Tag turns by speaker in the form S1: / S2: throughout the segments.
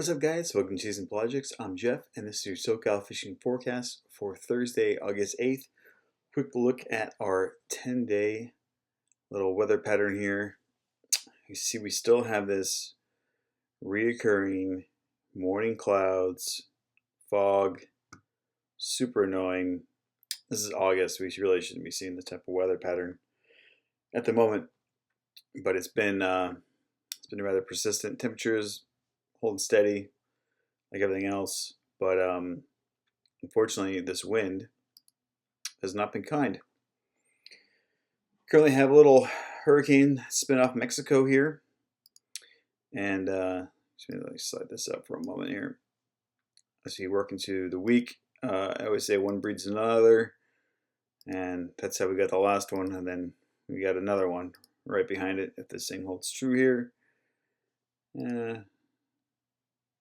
S1: What's up, guys? Welcome to Chasing Projects. I'm Jeff, and this is your SoCal fishing forecast for Thursday, August 8th. Quick look at our 10-day little weather pattern here. You see, we still have this reoccurring morning clouds, fog, super annoying. This is August. We really shouldn't be seeing this type of weather pattern at the moment, but it's been rather persistent. Temperatures holding steady like everything else, but unfortunately this wind has not been kind. Currently have a little hurricane spin off Mexico here, and just let me slide this up for a moment here. As we work into the week, I always say one breeds another, and that's how we got the last one, and then we got another one right behind it if this thing holds true here.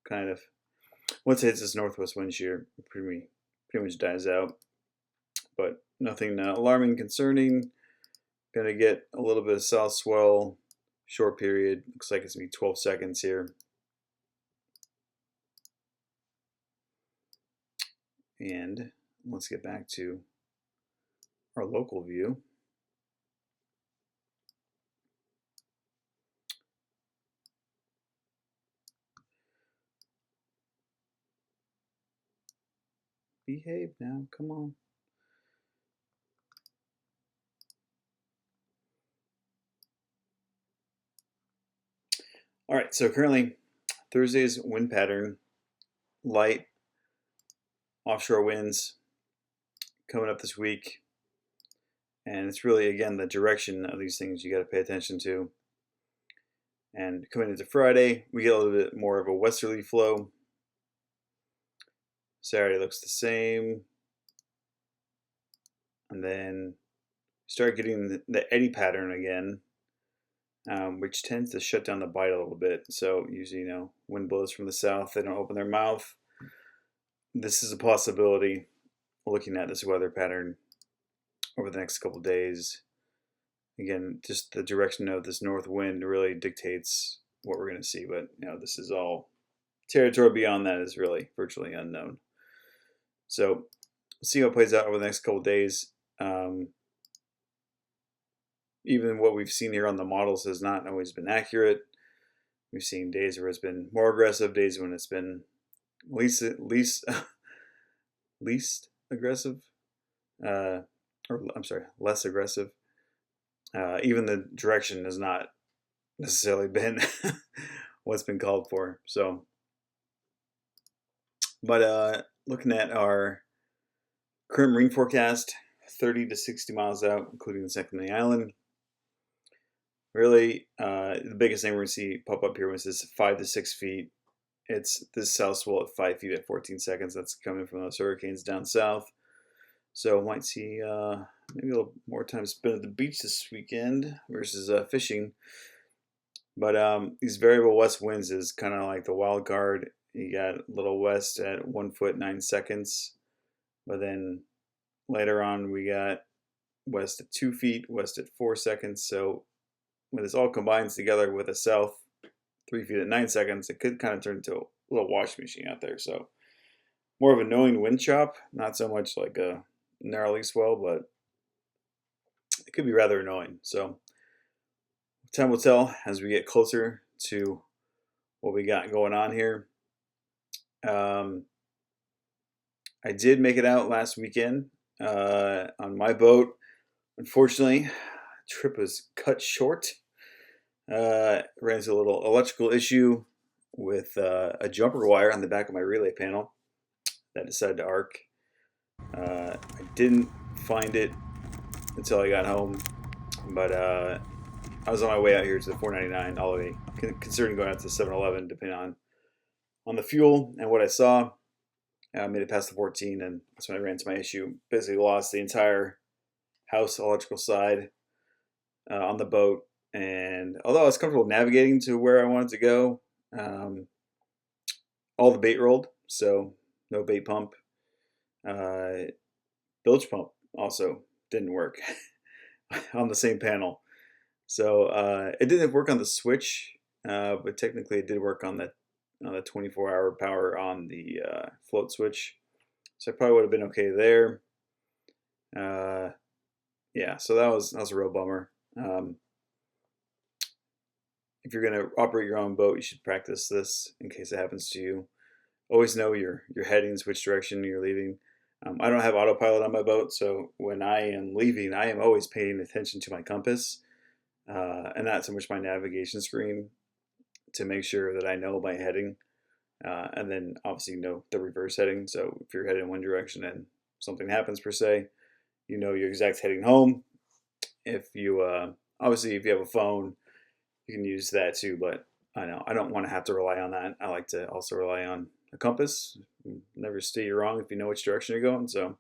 S1: Kind of. Once it hits this northwest wind shear, it pretty much dies out. But nothing alarming, concerning. Gonna get a little bit of south swell, short period. Looks like it's gonna be 12 seconds here. And let's get back to our local view. Behave now, come on. All right, so currently Thursday's wind pattern, light offshore winds coming up this week. And it's really, again, the direction of these things you got to pay attention to. And coming into Friday, we get a little bit more of a westerly flow. Saturday looks the same. And then start getting the eddy pattern again, which tends to shut down the bite a little bit. So usually, wind blows from the south, they don't open their mouth. This is a possibility looking at this weather pattern over the next couple days. Again, just the direction of this north wind really dictates what we're going to see. But, this is all territory beyond that is really virtually unknown. So we'll see how it plays out over the next couple days. Even what we've seen here on the models has not always been accurate. We've seen days where it's been more aggressive, days when it's been least aggressive, less aggressive. Even the direction has not necessarily been what's been called for. So, but looking at our current marine forecast, 30 to 60 miles out, including the second main island. Really, the biggest thing we're going to see pop up here was this 5 to 6 feet. It's this south swell at 5 feet at 14 seconds. That's coming from those hurricanes down south. So might see maybe a little more time spent at the beach this weekend versus fishing. But these variable west winds is kind of like the wild card. You got a little west at 1 foot 9 seconds. But then later on we got west at 2 feet, west at 4 seconds. So when this all combines together with a south 3 feet at 9 seconds, it could kind of turn into a little washing machine out there. So more of a knowing wind chop, not so much like a gnarly swell, but it could be rather annoying. So time will tell as we get closer to what we got going on here. I did make it out last weekend on my boat. Unfortunately, trip was cut short. Ran into a little electrical issue with a jumper wire on the back of my relay panel that decided to arc. I didn't find it until I got home, but I was on my way out here to the 499 all the way, considering going out to the 7-Eleven, depending on the fuel and what I saw. I made it past the 14, and that's when I ran into my issue. Basically lost the entire house electrical side on the boat. And although I was comfortable navigating to where I wanted to go, all the bait rolled, so no bait pump. Bilge pump also didn't work on the same panel. So it didn't work on the switch, but technically it did work on the the 24-hour power on the float switch. So I probably would have been okay there. Yeah, so that was a real bummer. If you're going to operate your own boat, you should practice this in case it happens to you. Always know your headings, which direction you're leaving. I don't have autopilot on my boat, so when I am leaving, I am always paying attention to my compass and not so much my navigation screen to make sure that I know my heading. And then obviously know the reverse heading. So if you're heading in one direction and something happens per se, you know your exact heading home. If you obviously if you have a phone, you can use that too. But I know I don't want to have to rely on that. I like to also rely on a compass. Never steer you wrong if you know which direction you're going. So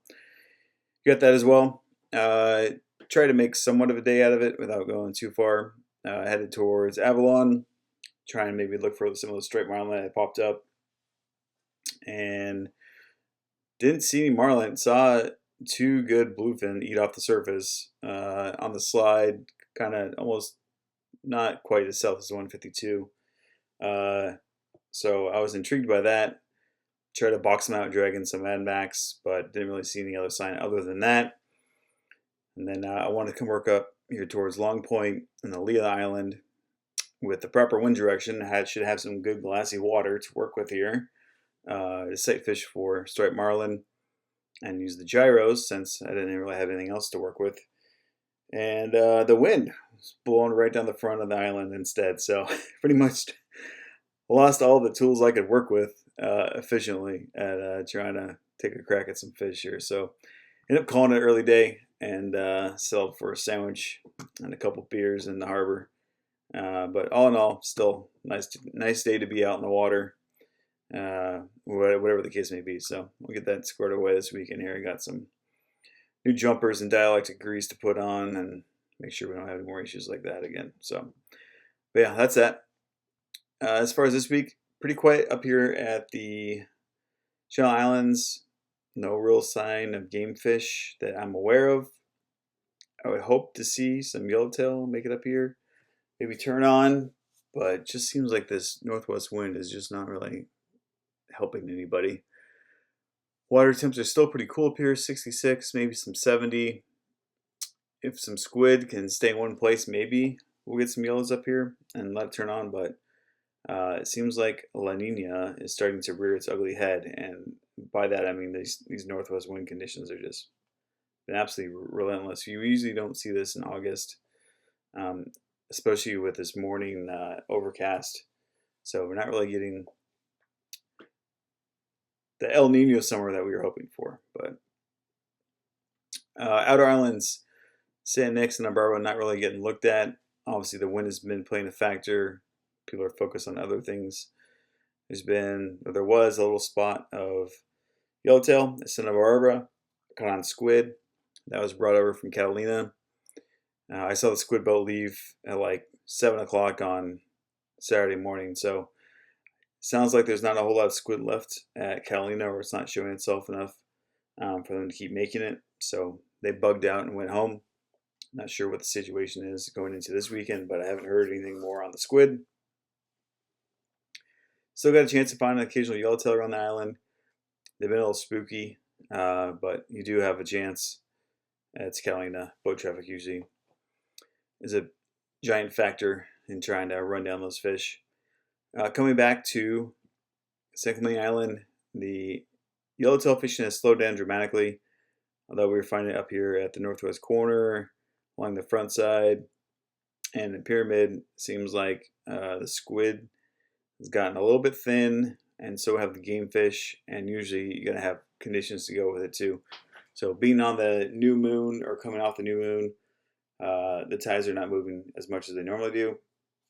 S1: you got that as well. Try to make somewhat of a day out of it without going too far. Headed towards Avalon. Try and maybe look for some of those striped marlin that popped up. And didn't see any marlin. Saw two good bluefin eat off the surface on the slide, kind of almost not quite as south as 152. So I was intrigued by that. Tried to box them out, dragging some Mad Max, but didn't really see any other sign other than that. And then I wanted to come work up here towards Long Point and the Leah Island with the proper wind direction. Should have some good glassy water to work with here. To sight fish for striped marlin and use the gyros since I didn't really have anything else to work with. And the wind was blowing right down the front of the island instead. So pretty much lost all the tools I could work with efficiently at trying to take a crack at some fish here. So ended up calling it early day and settled for a sandwich and a couple beers in the harbor. But all in all, still nice day to be out in the water. Whatever the case may be. So we'll get that squared away this weekend here. I got some new jumpers and dielectric grease to put on and make sure we don't have any more issues like that again. So, but yeah, that's that. As far as this week, pretty quiet up here at the Channel Islands. No real sign of game fish that I'm aware of. I would hope to see some yellowtail make it up here, maybe turn on, but it just seems like this northwest wind is just not really helping anybody. Water temps are still pretty cool up here, 66, maybe some 70. If some squid can stay in one place, maybe we'll get some yellows up here and let it turn on, but it seems like La Nina is starting to rear its ugly head, and by that I mean these northwest wind conditions are just been absolutely relentless. You usually don't see this in August, especially with this morning overcast. So we're not really getting the El Nino summer that we were hoping for. But outer islands, San Nix and Abarba not really getting looked at. Obviously, the wind has been playing a factor. People are focused on other things. There was a little spot of yellowtail at Santa Barbara, caught on squid. That was brought over from Catalina. I saw the squid boat leave at like 7 o'clock on Saturday morning. So sounds like there's not a whole lot of squid left at Catalina, or it's not showing itself enough for them to keep making it. So they bugged out and went home. Not sure what the situation is going into this weekend, but I haven't heard anything more on the squid. Still got a chance to find an occasional yellowtail around the island. They've been a little spooky, but you do have a chance. It's Catalina. Boat traffic usually is a giant factor in trying to run down those fish. Coming back to San Clemente Island, the yellowtail fishing has slowed down dramatically, although we were finding it up here at the northwest corner, along the front side, and the pyramid. Seems like the squid has gotten a little bit thin, and so have the game fish, and usually you're going to have conditions to go with it too. So being on the new moon or coming off the new moon, the tides are not moving as much as they normally do,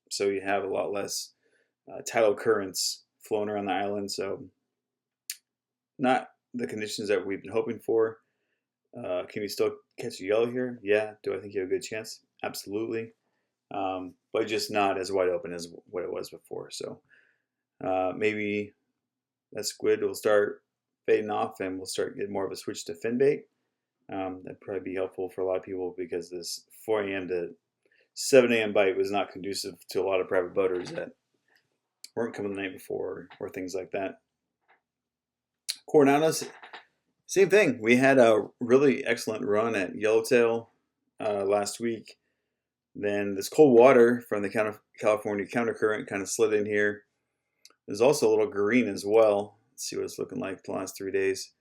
S1: so you have a lot less tidal currents flowing around the island. So not the conditions that we've been hoping for. Can you still catch a yellow here? Yeah. Do I think you have a good chance? Absolutely. But just not as wide open as what it was before. So maybe that squid will start fading off and we'll start getting more of a switch to fin bait. That'd probably be helpful for a lot of people because this 4 a.m. to 7 a.m. bite was not conducive to a lot of private boaters that weren't coming the night before or things like that. Coronados, same thing. We had a really excellent run at Yellowtail last week. Then this cold water from the California countercurrent kind of slid in here. There's also a little green as well. Let's see what it's looking like the last 3 days.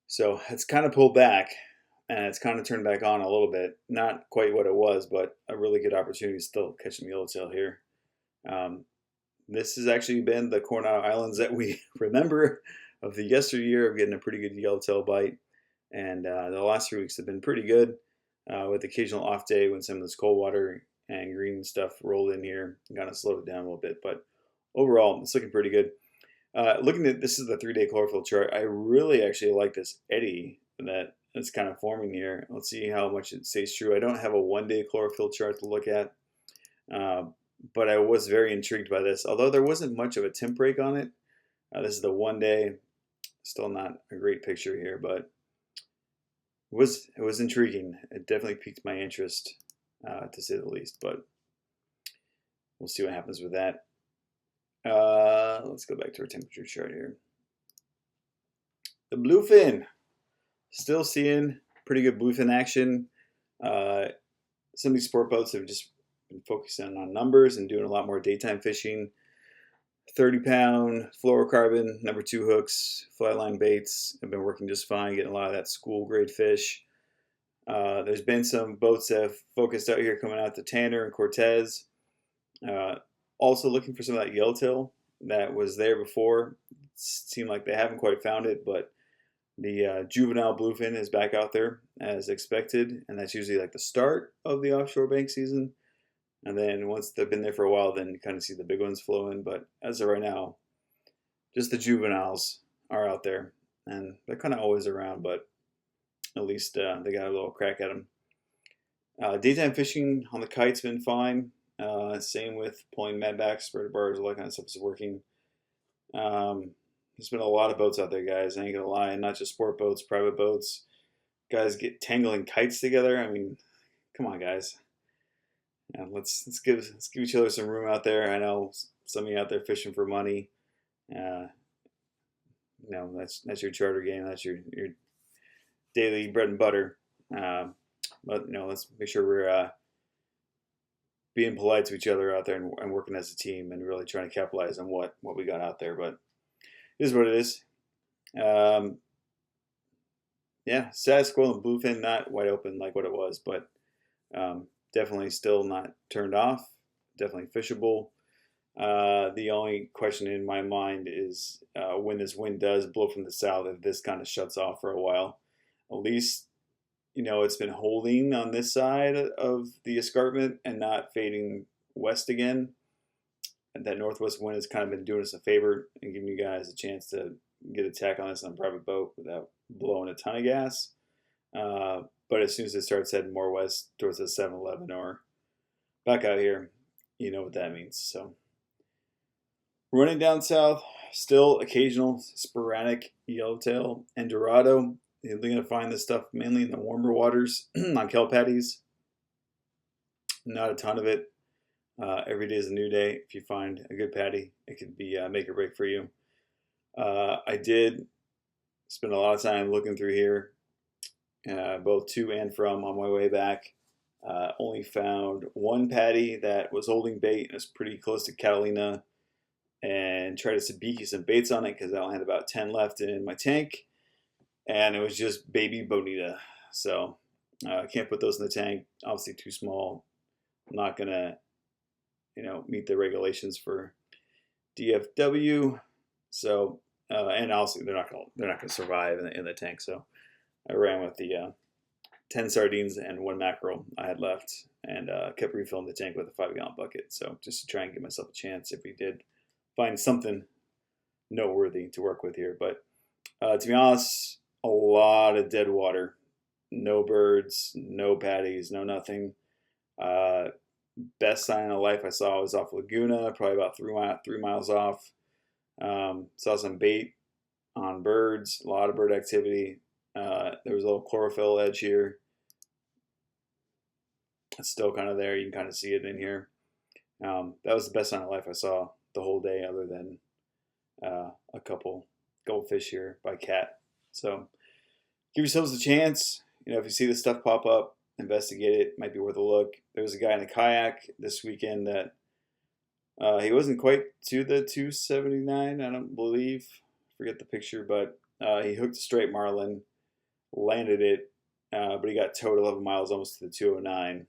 S1: So it's kind of pulled back and it's kind of turned back on a little bit. Not quite what it was, but a really good opportunity still catching Yellowtail here. This has actually been the Coronado Islands that we remember of the yesteryear of getting a pretty good yellowtail bite. And the last 3 weeks have been pretty good with occasional off day when some of this cold water and green stuff rolled in here and kind of slowed it down a little bit. But overall, it's looking pretty good. Looking at this is the 3-day chlorophyll chart. I really actually like this eddy that is kind of forming here. Let's see how much it stays true. I don't have a 1-day chlorophyll chart to look at, but I was very intrigued by this. Although there wasn't much of a temp break on it. This is the 1-day. Still not a great picture here, but it was intriguing. It definitely piqued my interest, to say the least. But we'll see what happens with that. Let's go back to our temperature chart here. The bluefin, still seeing pretty good bluefin action. Some of these sport boats have just been focusing on numbers and doing a lot more daytime fishing. 30-pound fluorocarbon, number 2 hooks, flatline baits have been working just fine, getting a lot of that school grade fish. There's been some boats that have focused out here coming out to Tanner and Cortez. Also looking for some of that yellowtail that was there before. It seemed like they haven't quite found it, but the juvenile bluefin is back out there as expected, and that's usually like the start of the offshore bank season. And then once they've been there for a while, then you kind of see the big ones flow in. But as of right now, just the juveniles are out there. And they're kind of always around, but at least they got a little crack at them. Daytime fishing on the kite's been fine. Same with pulling madbacks, spread bars, all that kind of stuff is working. There's been a lot of boats out there, guys. I ain't gonna lie. Not just sport boats, private boats. Guys get tangling kites together. I mean, come on, guys. Yeah, let's give each other some room out there. I know some of you out there fishing for money. That's your charter game. That's your daily bread and butter. But let's make sure we're being polite to each other out there and working as a team and really trying to capitalize on what we got out there. But it is what it is. Status quo and bluefin not wide open like what it was, but definitely still not turned off. Definitely fishable. The only question in my mind is when this wind does blow from the south, if this kind of shuts off for a while. At least, it's been holding on this side of the escarpment and not fading west again. And that northwest wind has kind of been doing us a favor and giving you guys a chance to get a tack on this on a private boat without blowing a ton of gas. But as soon as it starts heading more west towards the 7-Eleven or back out here, you know what that means. So running down south, still occasional sporadic yellowtail and Dorado. You're going to find this stuff mainly in the warmer waters on kelp patties. Not a ton of it. Every day is a new day. If you find a good patty, it could be make or break for you. I did spend a lot of time looking through here, both to and from on my way back. Only found one patty that was holding bait and was pretty close to Catalina, and tried to sabiki some baits on it because I only had about 10 left in my tank, and it was just baby bonita. So I can't put those in the tank. Obviously too small. I'm not gonna meet the regulations for DFW. So and also they're not gonna survive in the tank. So I ran with the 10 sardines and 1 mackerel I had left, and kept refilling the tank with a 5-gallon bucket. So just to try and give myself a chance if we did find something noteworthy to work with here. But to be honest, a lot of dead water. No birds, no patties, no nothing. Best sign of life I saw was off Laguna, probably about 3 miles off. Saw some bait on birds, a lot of bird activity. There was a little chlorophyll edge here. It's still kind of there. You can kind of see it in here. That was the best sign of life I saw the whole day, other than a couple goldfish here by Cat. So give yourselves a chance. If you see this stuff pop up, investigate it. Might be worth a look. There was a guy in a kayak this weekend that he wasn't quite to the 279, I don't believe. Forget the picture, but he hooked a straight marlin, landed it, but he got towed 11 miles almost to the 209.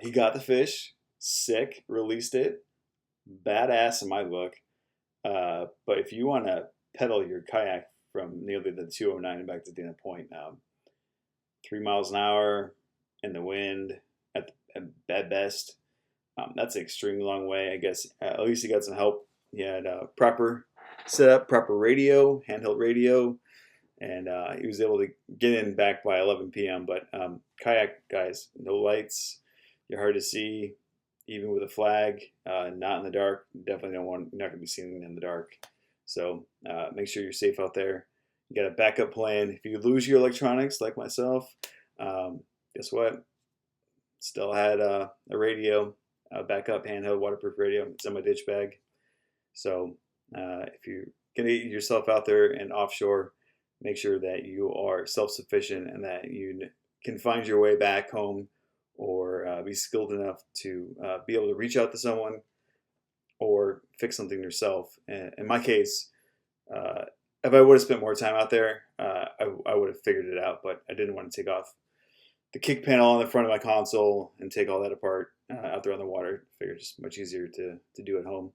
S1: He got the fish, sick, released it, badass in my book. But if you want to pedal your kayak from nearly the 209 and back to Dana Point, 3 miles an hour in the wind at best, that's an extremely long way. I guess at least he got some help. He had proper setup, proper radio, handheld radio, and he was able to get in back by 11 p.m. But kayak guys, no lights, you're hard to see, even with a flag, not in the dark. Definitely you're not going to be seen in the dark. So make sure you're safe out there. You got a backup plan. If you lose your electronics, like myself, guess what? Still had a radio, a backup handheld waterproof radio. It's in my ditch bag. So if you're going to get yourself out there and offshore, make sure that you are self-sufficient and that you can find your way back home, or be skilled enough to be able to reach out to someone or fix something yourself. And in my case, if I would have spent more time out there, I would have figured it out, but I didn't want to take off the kick panel on the front of my console and take all that apart out there on the water. I figured it's much easier to do at home.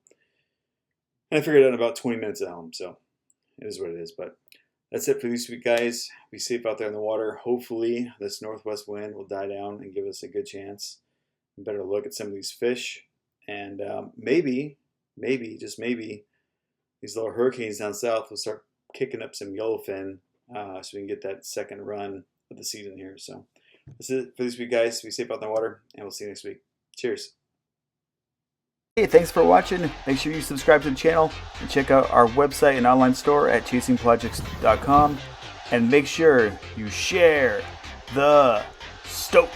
S1: And I figured it out in about 20 minutes at home, so it is what it is. But that's it for this week, guys. Be safe out there in the water. Hopefully this northwest wind will die down and give us a good chance, a better look at some of these fish. And maybe, just maybe, these little hurricanes down south will start kicking up some yellowfin, so we can get that second run of the season here. So that's it for this week, guys. Be safe out in the water, and we'll see you next week. Cheers.
S2: Hey, thanks for watching. Make sure you subscribe to the channel and check out our website and online store at chasingprojects.com. And make sure you share the stoke.